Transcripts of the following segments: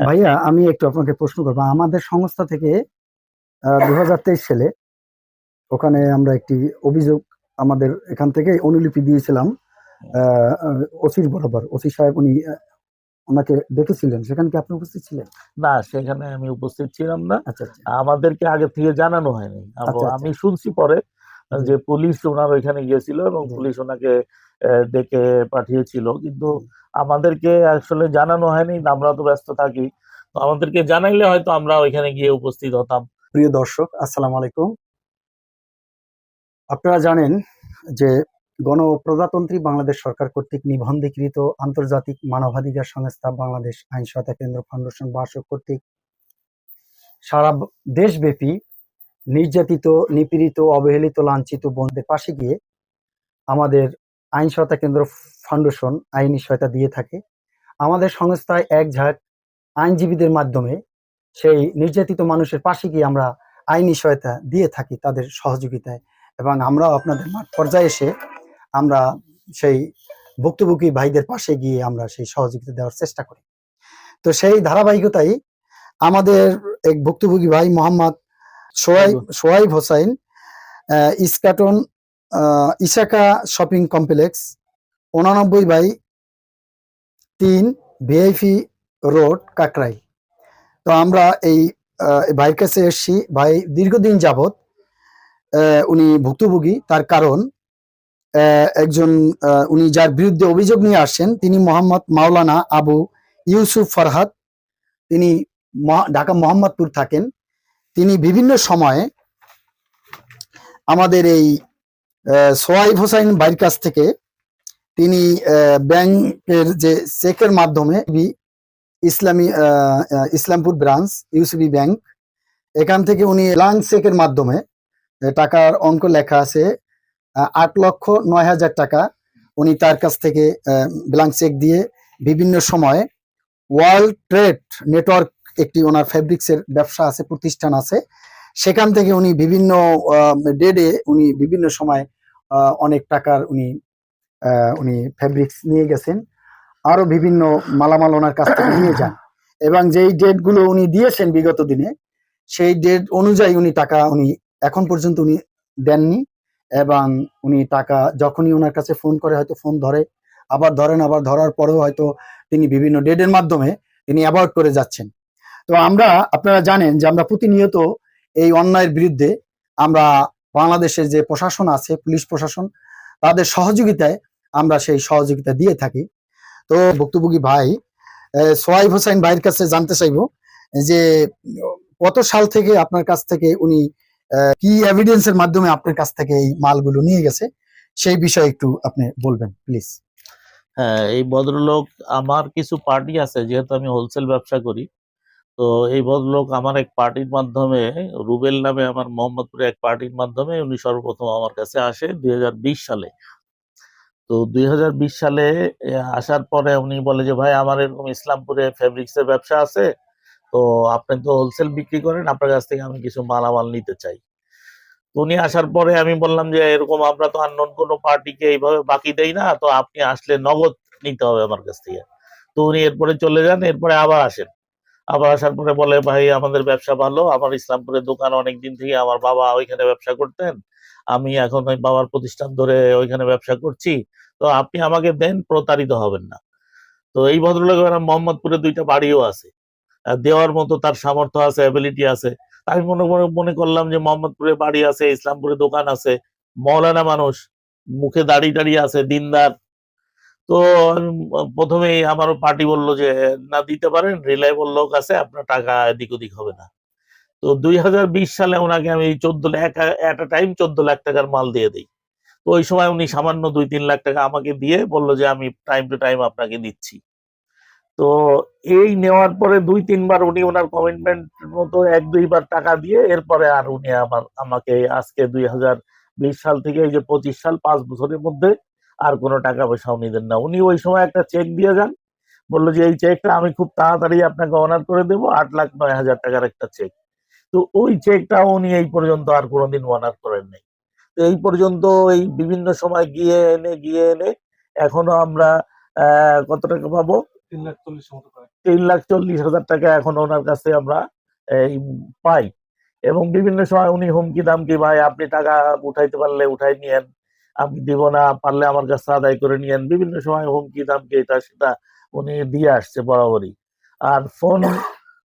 ভাইয়া আমি একটু আপনাকে প্রশ্ন করবো। আমাদের সংস্থা থেকে 2023 সালে ওখানে আমরা একটি অভিযোগ আমাদের এখান থেকে অনুলিপি দিয়েছিলাম ওসির বরাবর। ওসি সাহেব উনি ওনাকে দেখেছিলেন, সেখানে কি আপনি উপস্থিত ছিলেন? না, সেখানে আমি উপস্থিত ছিলাম না। আচ্ছা আচ্ছা আমাদেরকে আগে থেকে জানানো হয়নি। আচ্ছা আচ্ছা আমি শুনছি পরে জি যে পুলিশ ওনার ওইখানে গিয়েছিল এবং জি পুলিশ ওনাকে ডেকে পাঠিয়েছিল, কিন্তু জি। আমাদেরকে আসলে জানানো হয়নি। আমরা তো ব্যস্ত থাকি, তো আমাদেরকে জানাইলে হয়তো আমরা ওইখানে গিয়ে উপস্থিত হতাম। প্রিয় দর্শক, আসসালামু আলাইকুম। আপনারা জানেন যে গণপ্রজাতন্ত্রী বাংলাদেশ সরকার কর্তৃক নিবন্ধীকৃত আন্তর্জাতিক মানবাধিকার সংস্থা বাংলাদেশ আইন সহায়তা কেন্দ্র ফাউন্ডেশন বাসক কর্তৃক সারা দেশব্যাপী নির্যাতিত, নিপীড়িত, অবহেলিত, লাঞ্ছিত বোনদের পাশে গিয়ে আমাদের আইন সহায়তা কেন্দ্র ফাউন্ডেশন আইনি সহায়তা দিয়ে থাকে। আমাদের সংস্থায় এক ঝাঁক আইনজীবীদের মাধ্যমে সেই নির্যাতিত মানুষের পাশে গিয়ে আমরা আইনি সহায়তা দিয়ে থাকি তাদের সহযোগিতায়, এবং আমরাও আপনাদের মাঠ পর্যায়ে এসে আমরা সেই ভুক্তভোগী ভাইদের পাশে গিয়ে আমরা সেই সহযোগিতা দেওয়ার চেষ্টা করি। তো সেই ধারাবাহিকতাই আমাদের এক ভুক্তভোগী ভাই Mohammad Sohaib Hossain, Eskaton Isaka shopping complex 89/3 VIP road, Kakrail. তো আমরা এই ভাইয়ের কাছে এসেছি। ভাই দীর্ঘদিন যাবৎ উনি ভুক্তভোগী, তার কারণ একজন উনি যার বিরুদ্ধে অভিযোগ নিয়ে আসছেন তিনি মোহাম্মদ মাওলানা আবু ইউসুফ ফরহাদ। তিনি ঢাকা মোহাম্মদপুর থাকেন। তিনি বিভিন্ন সময়ে আমাদের এই সোহাইব হোসাইন ভাইয়ের কাছ থেকে তিনি ব্যাংকের যে চেকের মাধ্যমে ইসলামপুর ব্রাঞ্চ ইউসিবি ব্যাংক, এখান থেকে উনি ব্ল্যাঙ্ক চেকের মাধ্যমে টাকার অঙ্ক লেখা আছে 8,09,000 টাকা উনি তার কাছ থেকে ব্ল্যাঙ্ক চেক দিয়ে বিভিন্ন সময় ওয়ার্ল্ড ট্রেড নেটওয়ার্ক একটি ওনার ফেব্রিক্সের ব্যবসা আছে, প্রতিষ্ঠান আছে, সেখান থেকে উনি বিভিন্ন ডেটে উনি বিভিন্ন সময় অনেক টাকার উনি ফেব্রিক্স নিয়ে গেছেন। আরো বিভিন্ন মালামাল ওনার কাছ থেকে নিয়ে যান, এবং যেই ডেটগুলো উনি দিয়েছেন বিগত দিনে সেই ডেট অনুযায়ী উনি টাকা উনি এখন পর্যন্ত উনি দেননি। এবং উনি টাকা যখনই ওনার কাছে ফোন করে, হয়তো ফোন ধরে আবার ধরেন, আবার ধরার পরেও হয়তো তিনি বিভিন্ন ডেটের মাধ্যমে তিনি অ্যাভয়েড করে যাচ্ছেন। তো আমরা, আপনারা জানেন যে আমরা প্রতিনিয়ত এই অন্যায়ের বিরুদ্ধে আমরা বাংলাদেশের যে প্রশাসন আছে, পুলিশ প্রশাসন, তাদের সহযোগিতায় আমরা সেই সহযোগিতা দিয়ে থাকি। তো ভুক্তভোগী ভাই সোহাইব হোসাইন ভাইয়ের কাছে জানতে চাইবো যে কত সাল থেকে আপনার কাছ থেকে উনি কি এভিডেন্সের মাধ্যমে আপনার কাছ থেকে এই মালগুলো নিয়ে গেছে, সেই বিষয়ে একটু আপনি বলবেন প্লিজ। হ্যাঁ, এই ভদ্রলোক, আমার কিছু পার্টি আছে, যেহেতু আমি হোলসেল ব্যবসা করি, তো এই ভদ্রলোক আমার এক পার্টির মাধ্যমে, রুবেল নামে আমার মোহাম্মদপুরে এক পার্টির মাধ্যমে উনি সর্বপ্রথম আমার কাছে আসে 2020 সালে। তো 2020 সালে আসার পরে উনি বলে যে ভাই আমার এরকম ইসলামপুরে ফেব্রিক্সের ব্যবসা আছে, তো আপনি তো হোলসেল বিক্রি করেন, আপনার কাছ থেকে আমি কিছু মালামাল নিতে চাই। তো উনি আসার পরে আমি বললাম যে এরকম আমরা তো আননোন কোনো পার্টিকে এইভাবে বাকি দেই না, তো আপনি আসলে নগদ নিতে হবে আমার কাছ থেকে। তো উনি এরপরে চলে যান, এরপরে আবার আসেন। আবার আসার পরে বলে ভাই আমাদের ব্যবসা ভালো, আমার ইসলামপুরের দোকান অনেক দিন থেকে, আমার বাবা ওইখানে ব্যবসা করতেন, আমি এখন ওই বাবার প্রতিষ্ঠান ধরে ওইখানে ব্যবসা করছি, তো আপনি আমাকে দেন, প্রতারিত হবেন না। তো এই ভদ্রলোকের মোহাম্মদপুরে 2টা বাড়িও আছে, দেওয়ার মতো তার সামর্থ্য আছে, অ্যাবিলিটি আছে। আমি মনে করলাম যে মোহাম্মদপুরে বাড়ি আছে, ইসলামপুরে দোকান আছে, মৌলানা মানুষ, মুখে দাড়ি টাড়ি আছে, দিনদার। তো প্রথমেই আমার পার্টি বললো যে না, দিতে পারেন, রিলায়েবল লোক আছে, আপনার টাকা এদিক ওদিক হবে না। তো 2020 সালে ওনাকে আমি 14 লাখ টাকার মাল দিয়ে দিই। তো ওই সময় উনি সামান্য 2-3 লাখ টাকা আমাকে দিয়ে বললো যে আমি টাইম টু টাইম আপনাকে দিচ্ছি। তো এই নেওয়ার পরে 2-3 বার উনি ওনার কমিটমেন্ট মতো 1-2 বার টাকা দিয়ে এরপরে আর উনি আমাকে আজকে 2020 সাল থেকে এই যে 25 সাল, 5 বছরের মধ্যে আর কোনো টাকা পয়সা উনি দেন না। উনি ওই সময় একটা চেক দিয়ে যান, বললো যে এই চেকটা আমি খুব তাড়াতাড়ি আপনাকে অনার করে দেবো, 8,09,000 টাকার একটা চেক। তো ওই চেকটা উনি এই পর্যন্ত আর কোনোদিন অনার করেন নাই। তো এই পর্যন্ত এই বিভিন্ন সময় গিয়ে এনে এখনো আমরা কত টাকা পাবো, 3,40,000 টাকা এখন ওনার কাছে আমরা এই পাই। এবং বিভিন্ন সময় উনি হুমকি দামকি, ভাই আপনি টাকা উঠাইতে পারলে উঠাই নিয়েন, আমি দিব না, পারলে আমার কাছে আদায় করে নিয়েন। বিভিন্ন সময় হুমকি দামকি এটা সেটা উনি দিয়ে আসছে বরাবরই। আর ফোন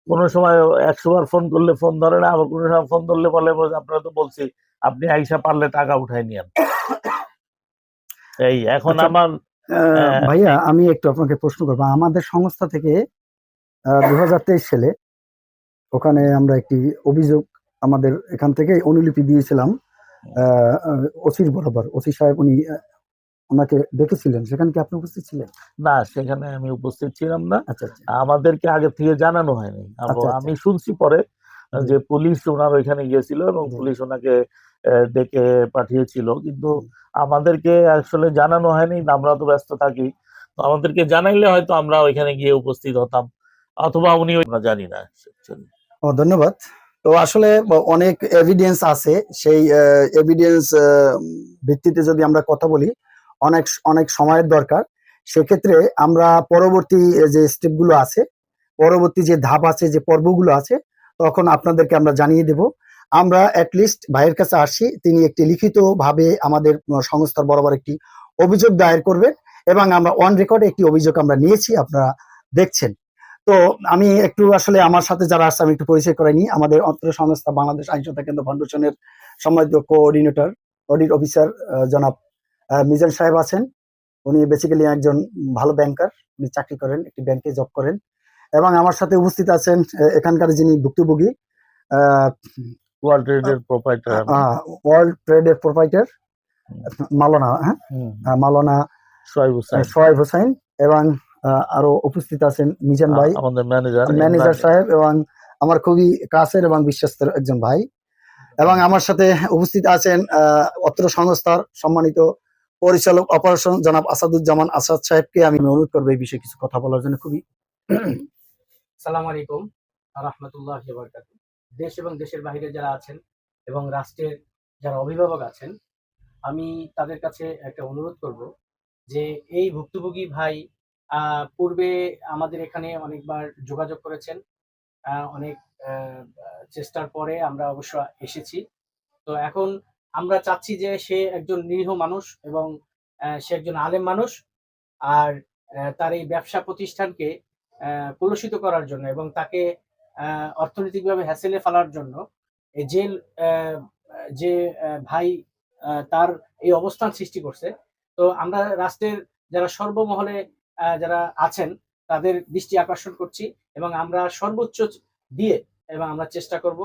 কোনো সময় 100 বার ফোন করলে ফোন ধরে না, আবার কোনো সময় ফোন ধরলে বলে আপনারা তো বলছি আপনি আইসা পারলে টাকা উঠাই নিয়েন। এই এখন আচ্ছা, আমার ভাইয়া আমি একটু আপনাকে প্রশ্ন করবো। আমাদের সংস্থা থেকে 2023 সালে ওখানে আমরা একটি অভিযোগ আমাদের এখান থেকে অনুলিপি দিয়েছিলাম ওসির বরাবর। ওসি সাহেব উনি ওনাকে দেখেছিলেন, সেখানে কি আপনি উপস্থিত ছিলেন? না, সেখানে আমি উপস্থিত ছিলাম না। আচ্ছা আচ্ছা আমাদেরকে আগে থেকে জানানো হয়নি। আচ্ছা আমি শুনছি পরে জি, যে পুলিশ ওনার ওইখানে গিয়েছিল এবং জি, পুলিশ ওনাকে ডেকে পাঠিয়েছিল, কিন্তু জি। আমাদেরকে আসলে জানানো হয়নি। আমরা তো ব্যস্ত থাকি, তো আমাদেরকে জানাইলে হয়তো আমরা ওইখানে গিয়ে উপস্থিত হতাম, অথবা উনি আমরা জানি না actually। ও ধন্যবাদ। তো আসলে অনেক এভিডেন্স আছে, সেই এভিডেন্স ভিত্তিতে যদি আমরা কথা বলি অনেক অনেক সময়ের দরকার। সেক্ষেত্রে আমরা পরবর্তী যে স্টেপগুলো আছে, পরবর্তী যে ধাপ আছে, যে পর্বগুলো আছে, তখন আপনাদেরকে আমরা জানিয়ে দেব। আমরা অ্যাটলিস্ট ভাইয়ের কাছে আসি, তিনি একটি লিখিত ভাবে আমাদের সংস্থার বরাবর একটি অভিযোগ দায়ের করবেন এবং আমরা অন রেকর্ডে একটি অভিযোগ আমরা নিয়েছি, আপনারা দেখছেন। তো আমি একটু আসলে আমার সাথে যারা আসছে আমি একটু পরিচয় করাই নিই। আমাদের অত্র সংস্থা বাংলাদেশ আইনসহায়তা কেন্দ্র ফাউন্ডেশনের সম্মানিত কোঅর্ডিনেটর, অডিট অফিসার জনাব মিজান সাহেব আছেন। উনি বেসিক্যালি একজন ভালো ব্যাংকার, উনি চাকরি করেন, একটি ব্যাংকে জব করেন। এবং আমার সাথে উপস্থিত আছেন এখানকার যিনি ভুক্তভোগী, ওয়ার্ল্ড ট্রেডের প্রোপাইটার ওয়ার্ল্ড ট্রেডের প্রোপাইটার মাওলানা, হ্যাঁ, মাওলানা সোহাইব হোসেন। এবং আরো উপস্থিত আছেন মিজান ভাই, আমাদের ম্যানেজার সাহেব, এবং আমার খুবই কাছের এবং বিশ্বস্তের একজন ভাই। এবং আমার সাথে উপস্থিত আছেন অত্র সংস্থার সম্মানিত পরিচালক অপারেশন জনাব আসাদুজ্জামান আসাদ সাহেবকে আমি অনুরোধ করবো এই বিষয়ে কিছু কথা বলার জন্য। খুবই আসসালামু আলাইকুম রাহমাতুল্লাহি ওয়া বারাকাতুহু। দেশ এবং দেশের বাইরে যারা আছেন এবং রাষ্ট্রের যারা অভিভাবক আছেন, আমি তাদের কাছে একটা অনুরোধ করব যে এই ভুক্তভোগী ভাই পূর্বে আমাদের এখানে অনেকবার যোগাযোগ করেছেন। অনেক চেষ্টার পরে আমরা অবশ্য এসেছি। তো এখন আমরা চাচ্ছি যে সে একজন নিরীহ মানুষ এবং সে একজন আলেম মানুষ। আর তার এই ব্যবসা প্রতিষ্ঠানকে কলুষিত করার জন্য এবং তাকে অর্থনৈতিকভাবে হ্যাসেলে ফেলার জন্য এই জেল যে ভাই তার এই অবস্থান সৃষ্টি করছে। তো আমরা রাষ্ট্রের যারা সর্বমহলে যারা আছেন তাদের দৃষ্টি আকর্ষণ করছি এবং আমরা সর্বোচ্চ দিয়ে এবং আমরা চেষ্টা করব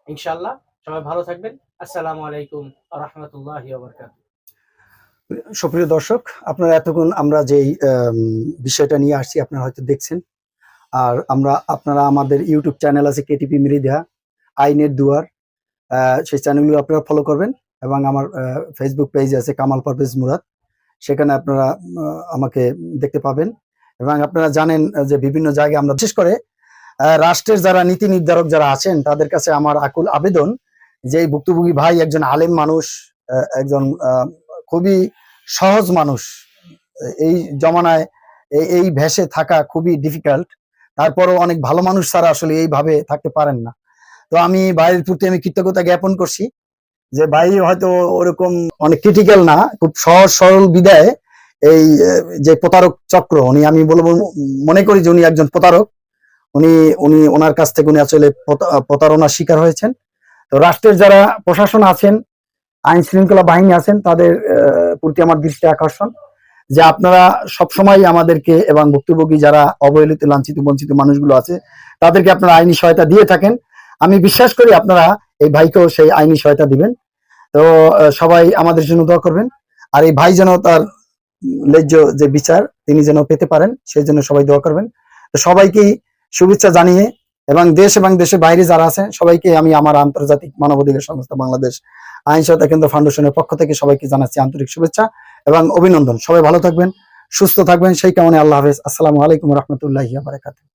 ইনশাআল্লাহ। সবাই ভালো থাকবেন। আসসালামু আলাইকুম ওয়া রাহমাতুল্লাহি ওয়া বারাকাতুহু। সুপ্রিয় দর্শক, আপনারা এতক্ষণ আমরা যেই বিষয়টা নিয়ে আসছি আপনারা হয়তো দেখছেন। আর আপনারা আমাদের ইউটিউব চ্যানেল আছে কেটিপি মৃধা, আইনের দুয়ার, সেই চ্যানেলগুলো আপনারা ফলো করবেন। এবং আমার ফেসবুক পেজ আছে কামাল পারভেজ মুরাদ, সেখানে আপনারা আমাকে দেখতে পাবেন। এবং আপনারা জানেন যে বিভিন্ন জায়গায় আমরা, বিশেষ করে রাষ্ট্রের যারা নীতি নির্ধারক যারা আছেন তাদের কাছে আমার আকুল আবেদন যে এই ভুক্তভোগী ভাই একজন আলেম মানুষ, একজন খুবই সহজ মানুষ। এই জমানায় এই ভেষে থাকা খুবই ডিফিকাল্ট। তারপরও অনেক ভালো মানুষ ছাড়া আসলে এইভাবে থাকতে পারেন না। তো আমি ভাইয়ের প্রতি আমি কৃতজ্ঞতা জ্ঞাপন করছি যে ভাই হয়তো ওরকম অনেক ক্রিটিক্যাল না, খুব সহজ সরল বিদায় এই যে প্রতারক চক্র, আমি বলবো মনে করি যে উনি একজন প্রতারক। উনি উনি ওনার কাছ থেকে উনি আসলে প্রতারণার শিকার হয়েছেন। তো রাষ্ট্রের যারা প্রশাসন আছেন, আইন শৃঙ্খলা বাহিনী আছেন, তাদের প্রতি আমার দৃষ্টি আকর্ষণ যে আপনারা সবসময় আমাদেরকে এবং ভুক্তভোগী যারা অবহেলিত লাঞ্ছিত বঞ্চিত মানুষগুলো আছে তাদেরকে আপনারা আইনি সহায়তা দিয়ে থাকেন। আমি বিশ্বাস করি আপনারা এই ভাইকেও সেই আইনি সহায়তা দিবেন। তো সবাই আমাদের জন্য দোয়া করবেন। আর এই ভাই যেন তার ন্যায্য যে বিচার তিনি যেন পেতে পারেন সেই জন্য সবাই দোয়া করবেন। তো সবাইকেই শুভেচ্ছা জানিয়ে এবং দেশ এবং দেশের বাইরে যারা আছেন সবাইকে আমি আমার আন্তর্জাতিক মানবাধিকার সংস্থা বাংলাদেশ আইন সহায়তা কেন্দ্র ফাউন্ডেশনের পক্ষ থেকে সবাইকে জানাচ্ছি আন্তরিক শুভেচ্ছা এবং অভিনন্দন। সবাই ভালো থাকবেন, সুস্থ থাকবেন, সেই কামনে আল্লাহ হাফেজ। আসসালামু আলাইকুম রহমতুল্লাহি ওয়া বারাকাতুহু।